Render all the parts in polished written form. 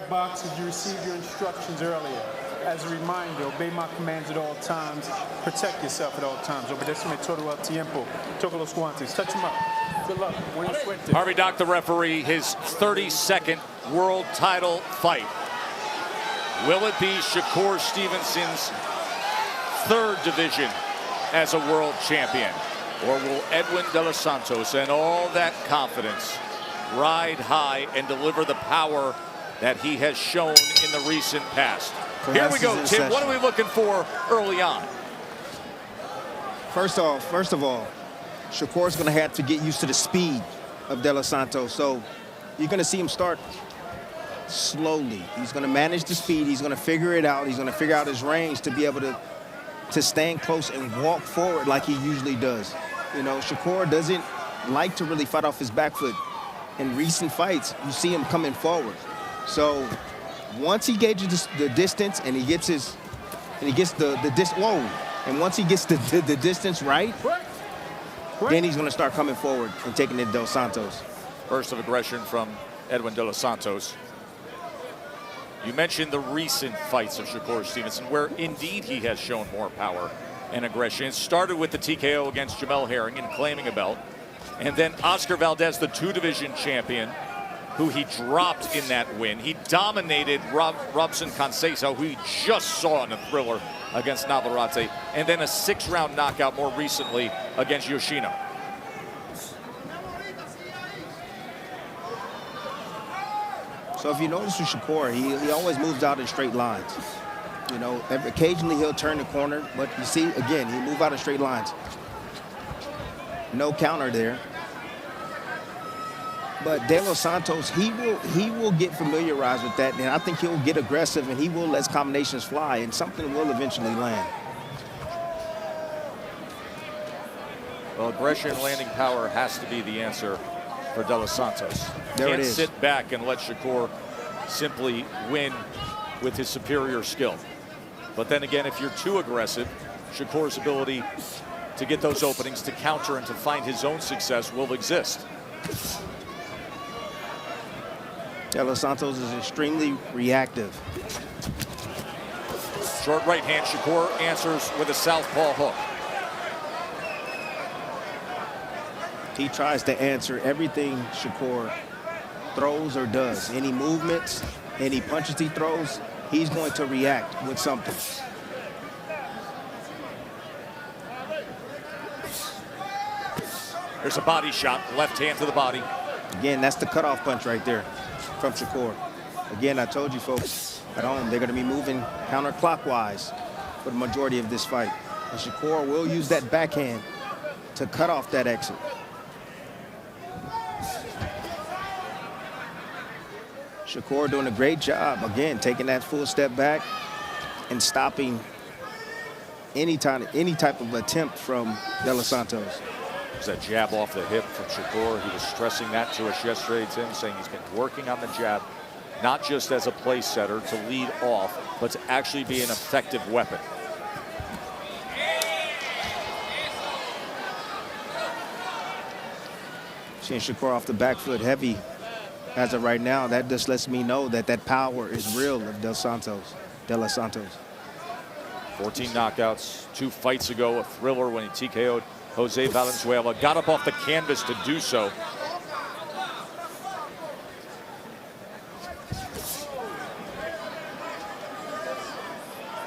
right, boxers, you received your instructions earlier. As a reminder, obey my commands at all times. Protect yourself at all times. Obedeceme todo el tiempo. Toca los guantes. Touch him up. Good luck. Buena suerte. Harvey Dock, the referee, his 32nd world title fight. Will it be Shakur Stevenson's 3rd division as a world champion? Or will Edwin De Los Santos and all that confidence ride high and deliver the power that he has shown in the recent past? Here we go, Tim. What are we looking for early on? First of all, Shakur's going to have to get used to the speed of De Los Santos. So you're going to see him start slowly. He's going to manage the speed. He's going to figure it out. He's going to figure out his range to be able to stand close and walk forward like he usually does. You know, Shakur doesn't like to really fight off his back foot. In recent fights, you see him coming forward. So once he gauges the distance and he gets the distance right, then he's going to start coming forward and taking it to Dos Santos. Burst of aggression from Edwin De Los Santos. You mentioned the recent fights of Shakur Stevenson, where indeed he has shown more power and aggression. It started with the TKO against Jamel Herring and claiming a belt. And then Oscar Valdez, the 2-division champion, who he dropped in that win. He dominated Robson Conceição, who he just saw in a thriller against Navarrete, and then a 6-round knockout more recently against Yoshino. So if you notice with Shakur, he always moves out in straight lines. You know, occasionally he'll turn the corner, but you see, again, he move out in straight lines. No counter there. But De Los Santos, he will get familiarized with that, and I think he'll get aggressive, and he will let combinations fly, and something will eventually land. Well, aggression and landing power has to be the answer for De Los Santos. Can't sit back and let Shakur simply win with his superior skill. But then again, if you're too aggressive, Shakur's ability to get those openings, to counter and to find his own success will exist. De Los Santos is extremely reactive. Short right hand, Shakur answers with a southpaw hook. He tries to answer everything Shakur throws or does. Any movements, any punches he throws, he's going to react with something. There's a body shot, left hand to the body. Again, that's the cutoff punch right there from Shakur. Again, I told you folks at home, they're going to be moving counterclockwise for the majority of this fight. And Shakur will use that backhand to cut off that exit. Shakur doing a great job, again, taking that full step back and stopping any type of attempt from De Los Santos. There's that jab off the hip from Shakur. He was stressing that to us yesterday, Tim, saying he's been working on the jab, not just as a place setter to lead off, but to actually be an effective weapon. Seeing Shakur off the back foot heavy as of right now, that just lets me know that that power is real of De Los Santos. 14 knockouts, 2 fights ago, a thriller when he TKO'd Jose Valenzuela, got up off the canvas to do so.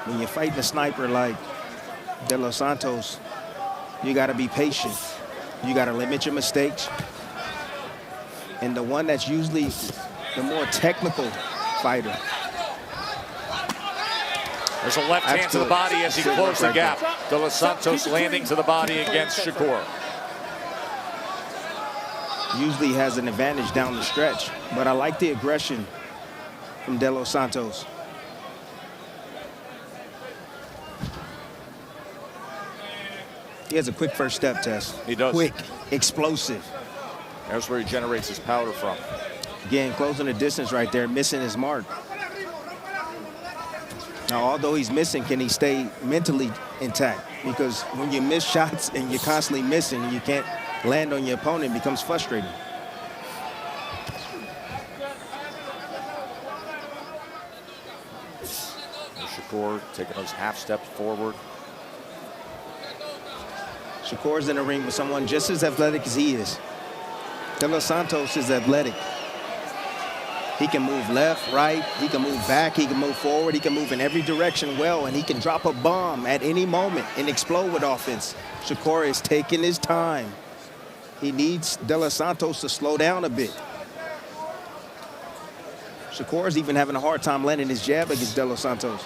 When you're fighting a sniper like De Los Santos, you got to be patient. You got to limit your mistakes. And the one that's usually the more technical fighter. There's a left hand to the body as he closed the gap. De Los Santos landing to the body against Shakur. Usually has an advantage down the stretch, but I like the aggression from De Los Santos. He has a quick first step, Tess. He does. Quick, explosive. There's where he generates his power from. Again, closing the distance right there, missing his mark. Now, although he's missing, can he stay mentally intact? Because when you miss shots and you're constantly missing and you can't land on your opponent, it becomes frustrating. Shakur taking those half steps forward. Shakur's in the ring with someone just as athletic as he is. De Los Santos is athletic. He can move left, right, he can move back, he can move forward, he can move in every direction well, and he can drop a bomb at any moment and explode with offense. Shakur is taking his time. He needs De Los Santos to slow down a bit. Shakur's even having a hard time landing his jab against De Los Santos.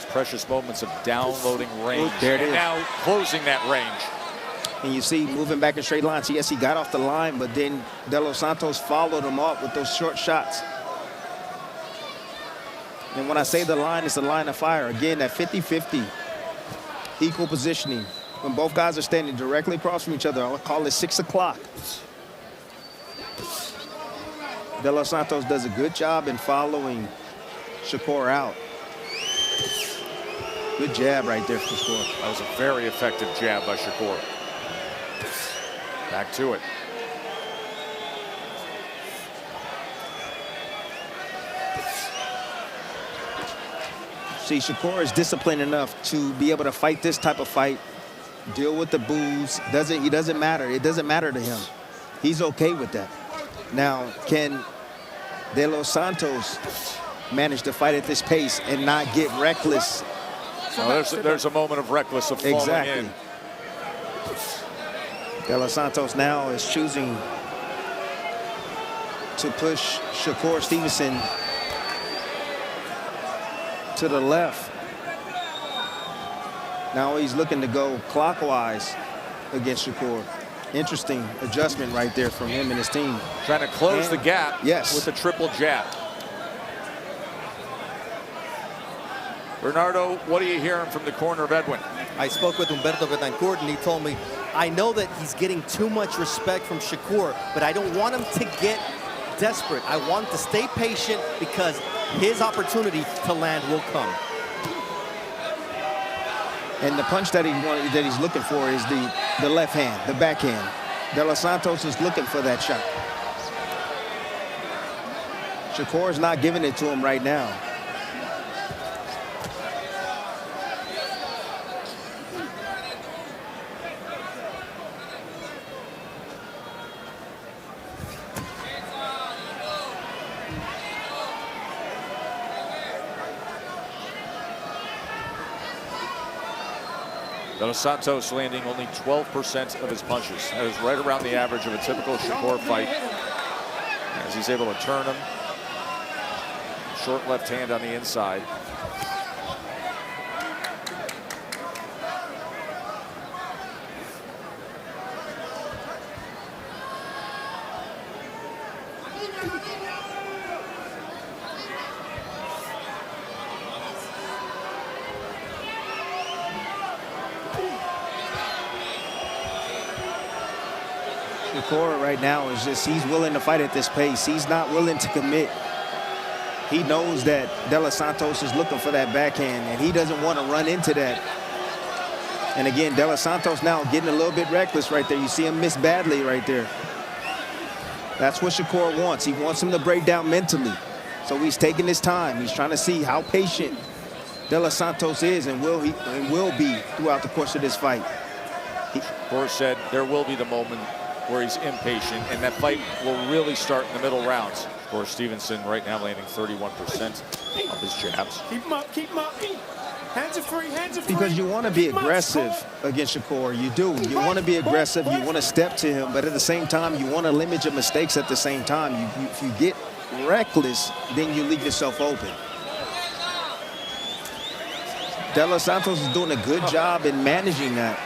Precious moments of downloading range. Oh, there it is. Now closing that range. And you see, moving back in straight lines. Yes, he got off the line, but then De Los Santos followed him up with those short shots. And when I say the line, it's a line of fire. Again, that 50-50 equal positioning. When both guys are standing directly across from each other, I'll call it 6 o'clock. De Los Santos does a good job in following Shakur out. Good jab right there for Shakur. That was a very effective jab by Shakur. Back to it. See, Shakur is disciplined enough to be able to fight this type of fight, deal with the boos. He doesn't matter. It doesn't matter to him. He's okay with that. Now, can De Los Santos manage to fight at this pace and not get reckless? Oh, there's a moment of reckless of falling Exactly. in. De Los Santos now is choosing to push Shakur Stevenson to the left. Now he's looking to go clockwise against Shakur. Interesting adjustment right there from him and his team. Trying to close the gap with a triple jab. Bernardo, what are you hearing from the corner of Edwin? I spoke with Humberto Betancourt, and he told me, I know that he's getting too much respect from Shakur, but I don't want him to get desperate. I want him to stay patient because his opportunity to land will come. And the punch that he's looking for is the left hand, the backhand. De Los Santos is looking for that shot. Shakur is not giving it to him right now. De Los Santos landing only 12% of his punches. That is right around the average of a typical Shakur fight. As he's able to turn him. Short left hand on the inside. Shakur right now is just, he's willing to fight at this pace. He's not willing to commit. He knows that De Los Santos is looking for that backhand, and he doesn't want to run into that. And again, De Los Santos now getting a little bit reckless right there. You see him miss badly right there. That's what Shakur wants. He wants him to break down mentally. So he's taking his time. He's trying to see how patient De Los Santos is and will be throughout the course of this fight. Shakur said there will be the moment where he's impatient, and that fight will really start in the middle rounds. Shakur Stevenson right now landing 31% of his jabs. Keep him up, keep him up. Hands are free, hands are free. Because you want to be aggressive against Shakur. You do. You want to be aggressive. You want to step to him. But at the same time, you want to limit your mistakes at the same time. If you get reckless, then you leave yourself open. De Los Santos is doing a good job in managing that.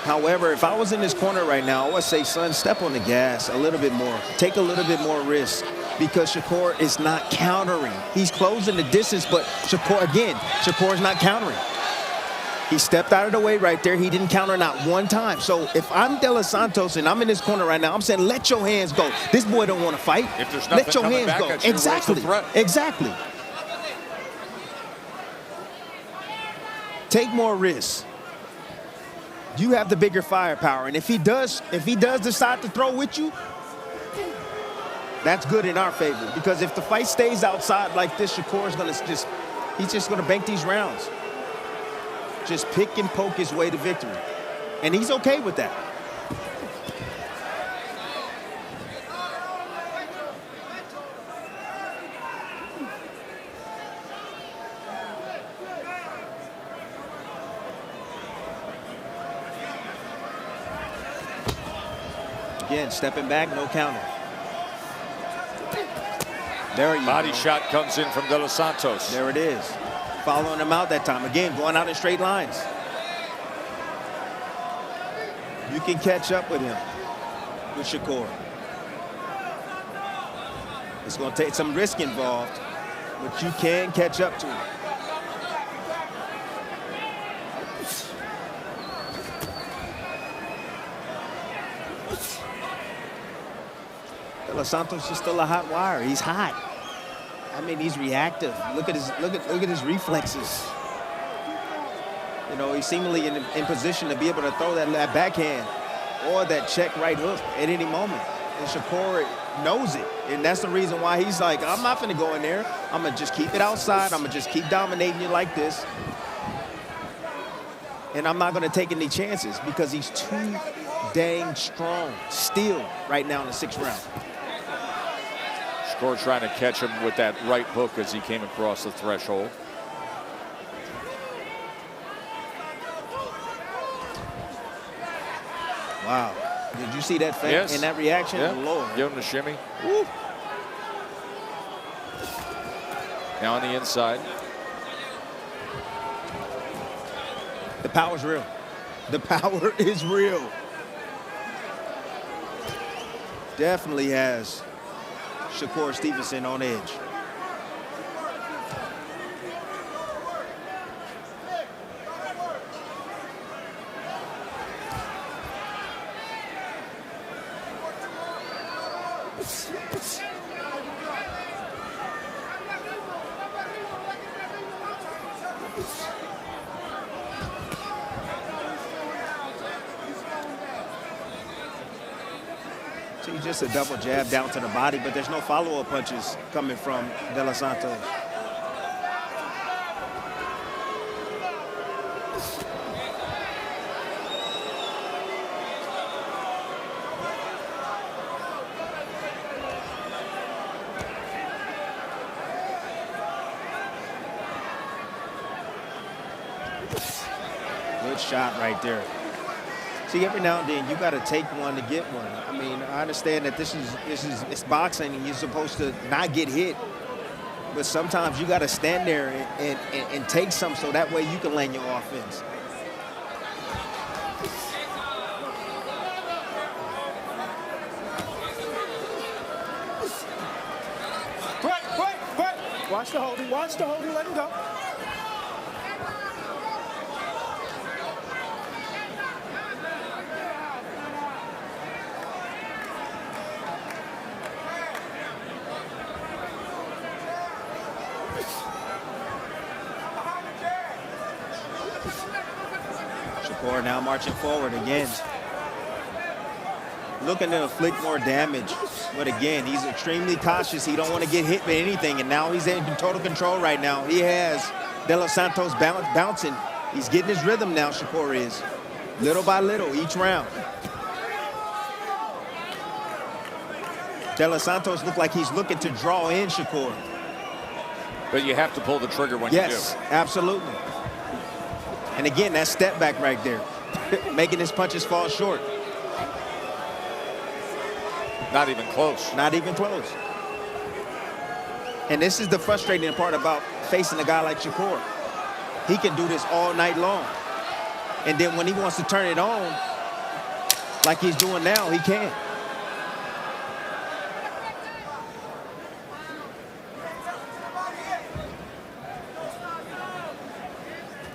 However, if I was in this corner right now, I would say, son, step on the gas a little bit more. Take a little bit more risk. because Shakur is not countering. He's closing the distance, but Shakur's not countering. He stepped out of the way right there. He didn't counter not one time. So if I'm De Los Santos and I'm in this corner right now, I'm saying, let your hands go. This boy don't want to fight. If there's nothing let your coming hands back go. at you, where's the Exactly. threat? Exactly. Take more risks. You have the bigger firepower, and if he does decide to throw with you, that's good in our favor. Because if the fight stays outside like this, Shakur's he's just gonna bank these rounds. Just pick and poke his way to victory. And he's okay with that. Again, stepping back, no counter. There you go. Body shot comes in from De Los Santos. There it is. Following him out that time. Again, going out in straight lines. You can catch up with him, with Shakur. It's going to take some risk involved, but you can catch up to him. De Los Santos is still a hot wire. He's hot. I mean, he's reactive. Look at his reflexes. You know, he's seemingly in position to be able to throw that backhand or that check right hook at any moment. And Shakur knows it. And that's the reason why he's like, I'm not going to go in there. I'm going to just keep it outside. I'm going to just keep dominating you like this. And I'm not going to take any chances because he's too dang strong still right now in the 6th round. Shakur trying to catch him with that right hook as he came across the threshold. Wow. Did you see that feint Yes. and that reaction? Yeah. Lord. Give him the shimmy. Woo. Now on the inside. The power's real. The power is real. Definitely has Shakur Stevenson on edge. See, just a double jab down to the body, but there's no follow-up punches coming from De Los Santos. Good shot right there. See, every now and then you got to take one to get one. I mean, I understand that it's boxing and you're supposed to not get hit, but sometimes you got to stand there and take some so that way you can land your offense. Wait. Watch the holding. Watch the holding. Let him go. Shakur now marching forward again. Looking to inflict more damage. But again, he's extremely cautious. He don't want to get hit with anything. And now he's in total control right now. He has De Los Santos bouncing. He's getting his rhythm now, Shakur is. Little by little, each round. De Los Santos look like he's looking to draw in Shakur. But you have to pull the trigger when you do. Yes, absolutely. And again, that step back right there, making his punches fall short. Not even close. Not even close. And this is the frustrating part about facing a guy like Shakur. He can do this all night long. And then when he wants to turn it on, like he's doing now, he can.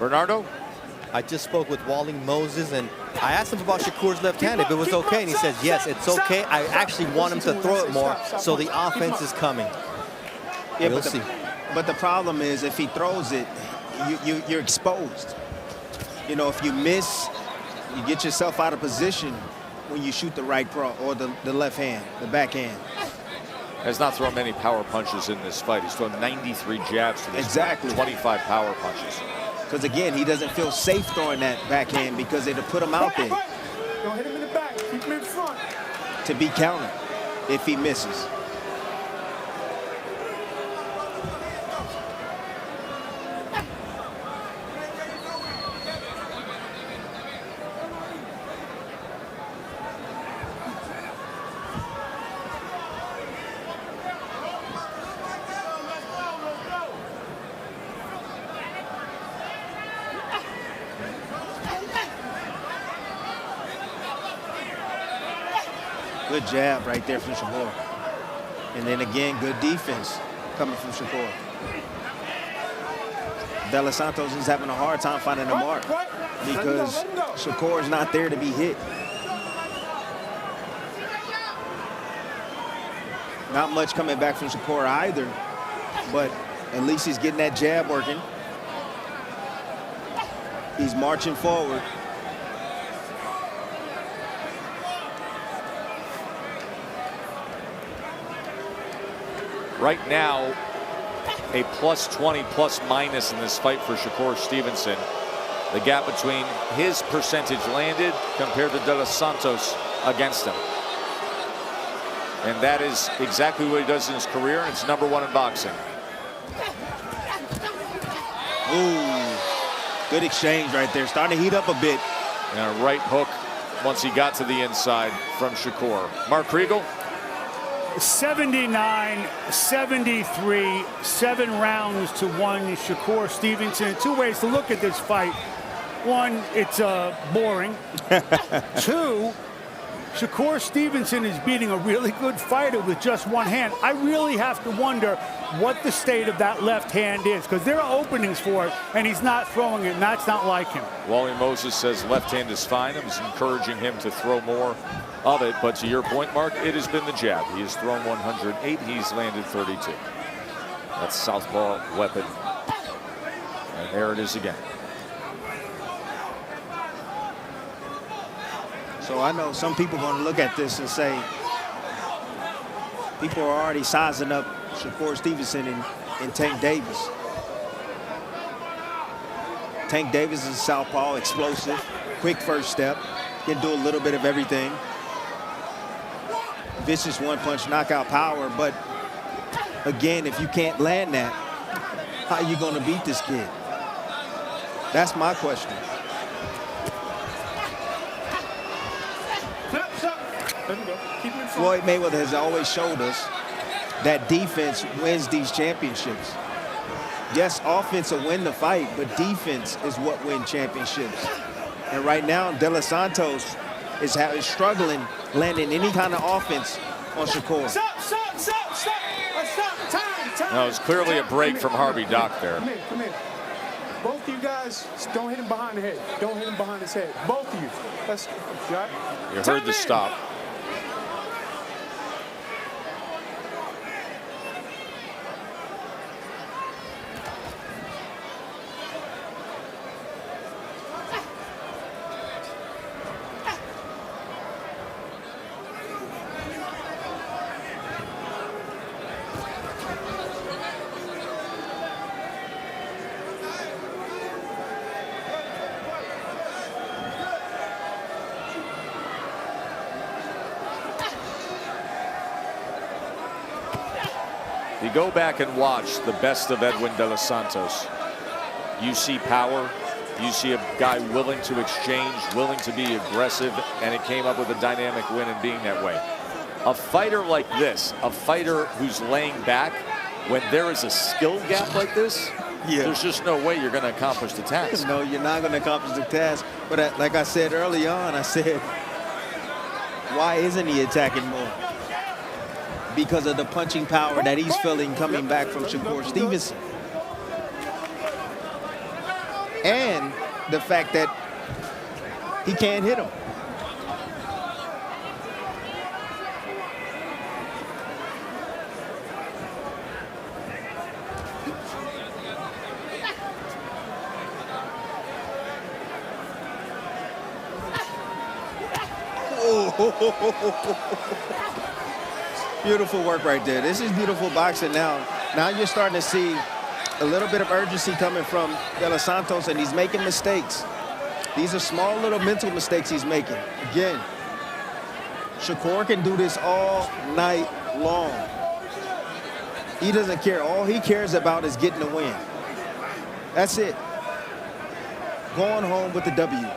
Bernardo? I just spoke with Wally Moses, and I asked him about Shakur's left hand, if it was okay, and he says, yes, it's okay. I actually want him to throw it more, so the offense is coming. Yeah, we'll see. But the problem is, if he throws it, you're exposed. You know, if you miss, you get yourself out of position when you shoot the right cross or the left hand, the backhand. Has not thrown many power punches in this fight. He's thrown 93 jabs to this fight, 25 power punches. Because again, he doesn't feel safe throwing that backhand because it'll put him out there. Don't hit him in the back. Keep him in front. To be countered if he misses. Good jab right there from Shakur. And then again, good defense coming from Shakur. De Los Santos is having a hard time finding the mark because Shakur is not there to be hit. Not much coming back from Shakur either, but at least he's getting that jab working. He's marching forward. Right now, a +20, ± in this fight for Shakur Stevenson. The gap between his percentage landed compared to De Los Santos against him. And that is exactly what he does in his career, and it's #1 in boxing. Ooh, good exchange right there. Starting to heat up a bit. And a right hook once he got to the inside from Shakur. Mark Kriegel? 79-73, 7 rounds to 1, Shakur Stevenson. Two ways to look at this fight. One, it's boring. Two, Shakur Stevenson is beating a really good fighter with just one hand. I really have to wonder what the state of that left hand is, because there are openings for it, and he's not throwing it, and that's not like him. Wally Moses says left hand is fine. I was encouraging him to throw more of it, but to your point, Mark, it has been the jab. He has thrown 108, he's landed 32. That's southpaw weapon. And there it is again. So I know some people are going to look at this and say, people are already sizing up Shakur Stevenson and Tank Davis. Tank Davis is southpaw, explosive, quick first step, can do a little bit of everything. Vicious one-punch knockout power, but again, if you can't land that, how are you going to beat this kid? That's my question. Floyd Mayweather has always showed us that defense wins these championships. Yes, offense will win the fight, but defense is what wins championships. And right now, De Los Santos is struggling landing any kind of offense on Shakur. No, it's clearly a break from Harvey Dock there. Come here. Both of you guys, don't hit him behind the head. Don't hit him behind his head. Both of you. That's right. You heard the stop. You go back and watch the best of Edwin De Los Santos. You see power. You see a guy willing to exchange, willing to be aggressive, and it came up with a dynamic win in being that way. A fighter like this, a fighter who's laying back, when there is a skill gap like this, there's just no way you're going to accomplish the task. No, you're not going to accomplish the task. But like I said early on, I said, why isn't he attacking more? Because of the punching power that he's feeling coming back from Shakur Stevenson. and the fact that he can't hit him. Beautiful work right there. This is beautiful boxing now. Now you're starting to see a little bit of urgency coming from De Los Santos, and he's making mistakes. These are small little mental mistakes he's making. Again, Shakur can do this all night long. He doesn't care. All he cares about is getting the win. That's it. Going home with the W.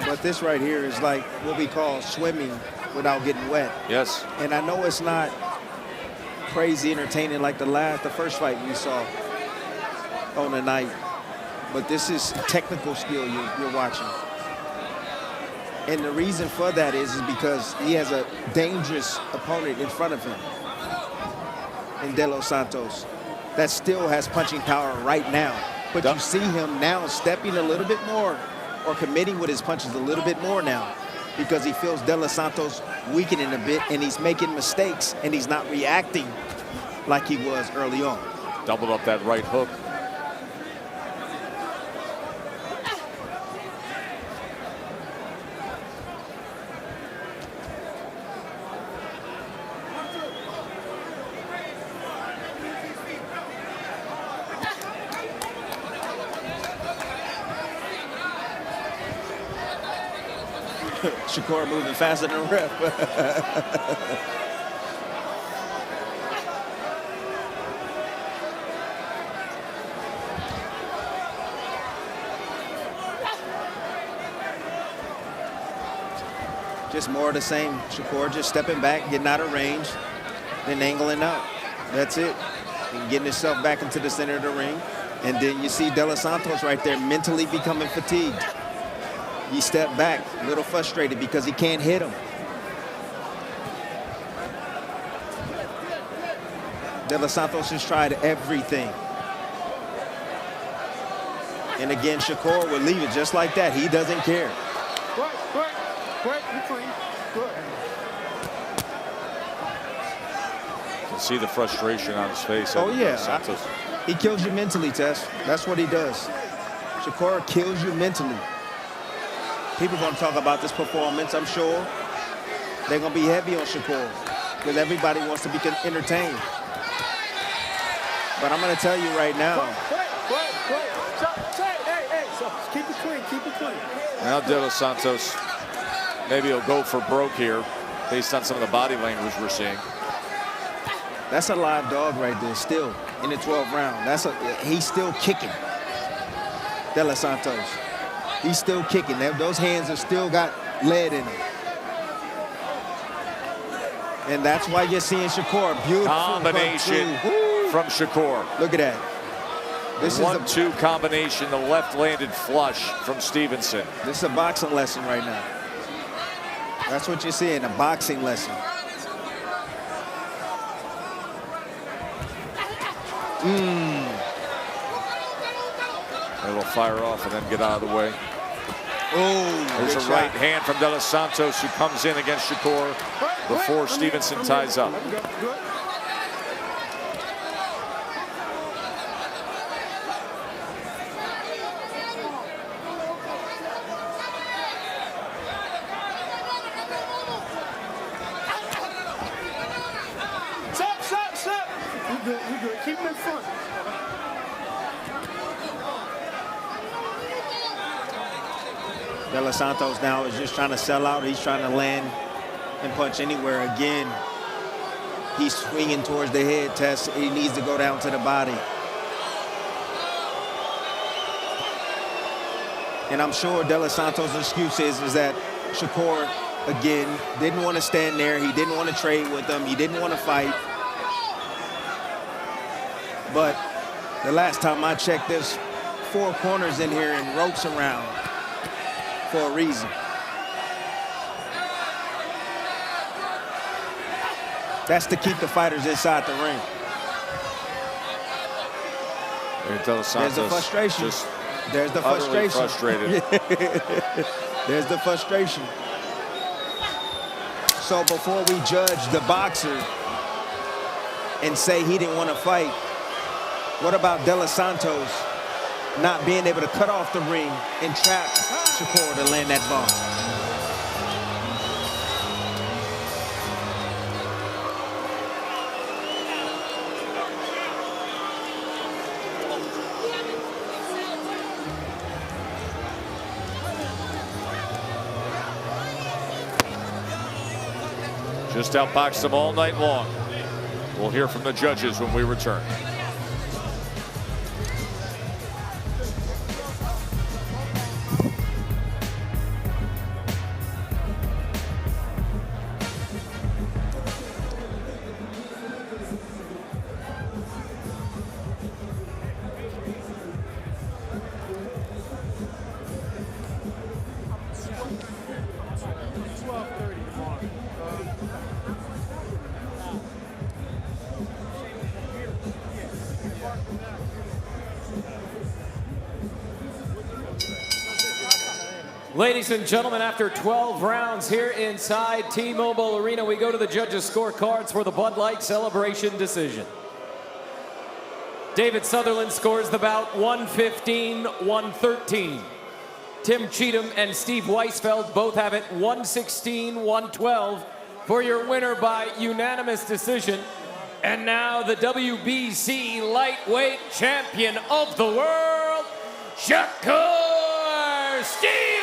But this right here is like what we call swimming without getting wet. Yes. And I know it's not crazy entertaining like the first fight we saw on the night, but this is technical skill you're watching. And the reason for that is because he has a dangerous opponent in front of him in De Los Santos that still has punching power right now. But you see him now stepping a little bit more, or committing with his punches a little bit more now, because he feels De Los Santos weakening a bit, and he's making mistakes, and he's not reacting like he was early on. Doubled up that right hook. Shakur moving faster than the ref. Just more of the same. Shakur just stepping back, getting out of range, then angling out. That's it. And getting himself back into the center of the ring. And then you see De Los Santos right there mentally becoming fatigued. He stepped back, a little frustrated because he can't hit him. De Los Santos has tried everything. And again, Shakur will leave it just like that. He doesn't care. Quick, you're clean. Good. You can see the frustration on his face. Oh, yeah. Santos. He kills you mentally, Tess. That's what he does. Shakur kills you mentally. People are going to talk about this performance, I'm sure. They're going to be heavy on Shakur because everybody wants to be entertained. But I'm going to tell you right now. Hey, so keep it clean, keep it clean. Now De Los Santos, maybe he'll go for broke here based on some of the body language we're seeing. That's a live dog right there still in the 12th round. He's still kicking. De Los Santos. He's still kicking. Those hands have still got lead in them. And that's why you're seeing Shakur. Beautiful Combination from Shakur. Look at that. This is a 1-2 combination, the left-landed flush from Stevenson. This is a boxing lesson right now. That's what you're seeing, a boxing lesson. It'll fire off and then get out of the way. Oh, there's a right hand from De Los Santos who comes in against Shakur before Stevenson ties up. Stop. You're good. Keep him in front. De Los Santos now is just trying to sell out. He's trying to land and punch anywhere. Again, he's swinging towards the head, Tess. He needs to go down to the body. And I'm sure De Los Santos' excuse is that Shakur, again, didn't want to stand there. He didn't want to trade with them. He didn't want to fight. But the last time I checked, there's 4 corners in here and ropes around for a reason. That's to keep the fighters inside the ring. And De Los Santos There's the frustration. just There's the utterly frustration. frustrated. There's the frustration. So before we judge the boxer and say he didn't want to fight, what about De Los Santos not being able to cut off the ring and trap Shakur to land that bomb? Just outboxed them all night long. We'll hear from the judges when we return. Ladies and gentlemen, after 12 rounds here inside T-Mobile Arena, we go to the judges' scorecards for the Bud Light Celebration decision. David Sutherland scores the bout 115-113. Tim Cheatham and Steve Weisfeld both have it 116-112 for your winner by unanimous decision. And now the WBC lightweight champion of the world, Shakur Stevenson.